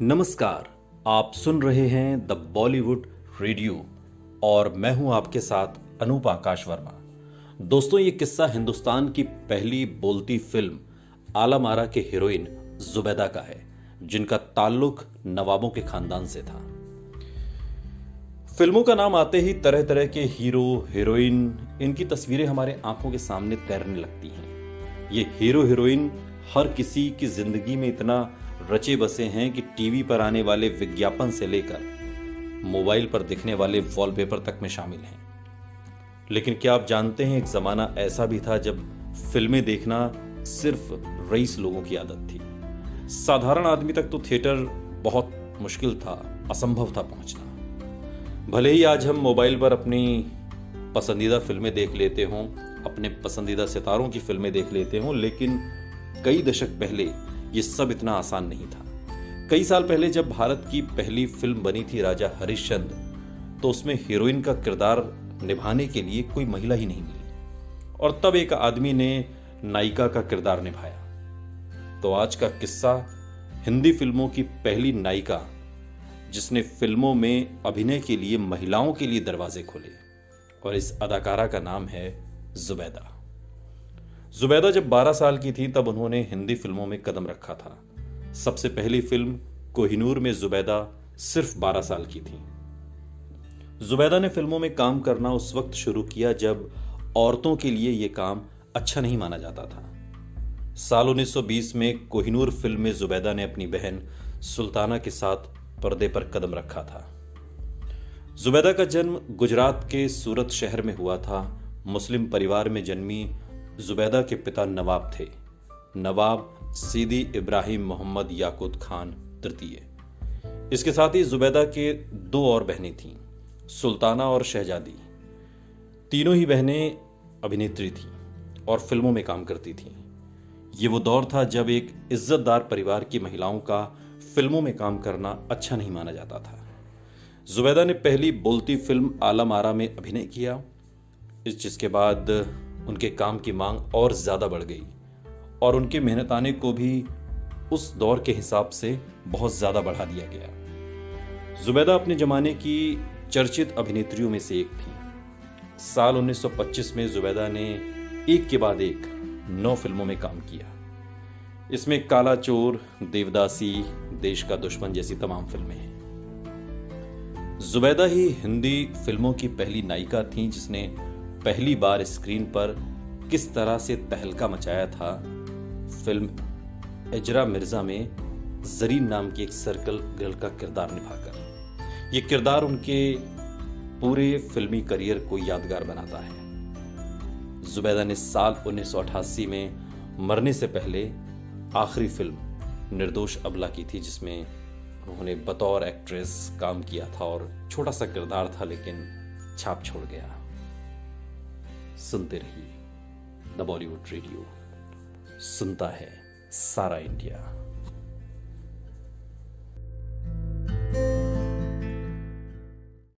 नमस्कार। आप सुन रहे हैं द बॉलीवुड रेडियो और मैं हूं आपके साथ अनूप आकाश वर्मा। दोस्तों, ये किस्सा हिंदुस्तान की पहली बोलती फिल्म आलम आरा के हीरोइन जुबैदा का है, जिनका ताल्लुक नवाबों के खानदान से था। फिल्मों का नाम आते ही तरह तरह के हीरो हीरोइन, इनकी तस्वीरें हमारे आंखों के सामने तैरने लगती हैं। ये हीरो हीरोइन हर किसी की जिंदगी में इतना रचे बसे हैं कि टीवी पर आने वाले विज्ञापन से लेकर मोबाइल पर दिखने वाले वॉलपेपर तक में शामिल हैं। लेकिन क्या आप जानते हैं, एक जमाना ऐसा भी था जब फिल्में देखना सिर्फ रईस लोगों की आदत थी। साधारण आदमी तक तो थिएटर बहुत मुश्किल था, असंभव था पहुंचना। भले ही आज हम मोबाइल पर अपनी पसंदीदा फिल्में देख लेते हों, अपने पसंदीदा सितारों की फिल्में देख लेते हों, लेकिन कई दशक पहले ये सब इतना आसान नहीं था। कई साल पहले जब भारत की पहली फिल्म बनी थी राजा हरिश्चंद्र, तो उसमें हीरोइन का किरदार निभाने के लिए कोई महिला ही नहीं मिली और तब एक आदमी ने नायिका का किरदार निभाया। तो आज का किस्सा हिंदी फिल्मों की पहली नायिका, जिसने फिल्मों में अभिनय के लिए महिलाओं के लिए दरवाजे खोले, और इस अदाकारा का नाम है जुबैदा। जुबैदा जब 12 साल की थी तब उन्होंने हिंदी फिल्मों में कदम रखा था। सबसे पहली फिल्म कोहिनूर में जुबैदा सिर्फ 12 साल की थी। जुबैदा ने फिल्मों में काम करना उस वक्त शुरू किया जब औरतों के लिए यह काम अच्छा नहीं माना जाता था। साल 1920 में कोहिनूर फिल्म में जुबैदा ने अपनी बहन सुल्ताना के साथ पर्दे पर कदम रखा था। जुबैदा का जन्म गुजरात के सूरत शहर में हुआ था। मुस्लिम परिवार में जन्मी जुबैदा के पिता नवाब थे, नवाब सीदी इब्राहिम मोहम्मद याकूत खान तृतीय। इसके साथ ही जुबैदा के 2 और बहनें थीं, सुल्ताना और शहजादी। तीनों ही बहनें अभिनेत्री थीं और फिल्मों में काम करती थीं। ये वो दौर था जब एक इज्जतदार परिवार की महिलाओं का फिल्मों में काम करना अच्छा नहीं माना जाता था। जुबैदा ने पहली बोलती फिल्म आलम आरा में अभिनय किया, जिसके बाद उनके काम की मांग और ज्यादा बढ़ गई और उनके मेहनताने को भी उस दौर के हिसाब से बहुत ज्यादा बढ़ा दिया गया। जुबैदा अपने जमाने की चर्चित अभिनेत्रियों में से एक थी। साल 1925 में जुबैदा ने एक के बाद एक 9 फिल्मों में काम किया। इसमें काला चोर, देवदासी, देश का दुश्मन जैसी तमाम फिल्में हैं। जुबैदा ही हिंदी फिल्मों की पहली नायिका थी जिसने पहली बार स्क्रीन पर किस तरह से तहलका मचाया था फिल्म इजरा मिर्जा में जरीन नाम की एक सर्कल गर्ल का किरदार निभाकर। यह किरदार उनके पूरे फिल्मी करियर को यादगार बनाता है। जुबैदा ने साल 1988 में मरने से पहले आखिरी फिल्म निर्दोष अबला की थी, जिसमें उन्होंने बतौर एक्ट्रेस काम किया था और छोटा सा किरदार था, लेकिन छाप छोड़ गया। सुनते रहिए द बॉलीवुड रेडियो, सुनता है सारा इंडिया।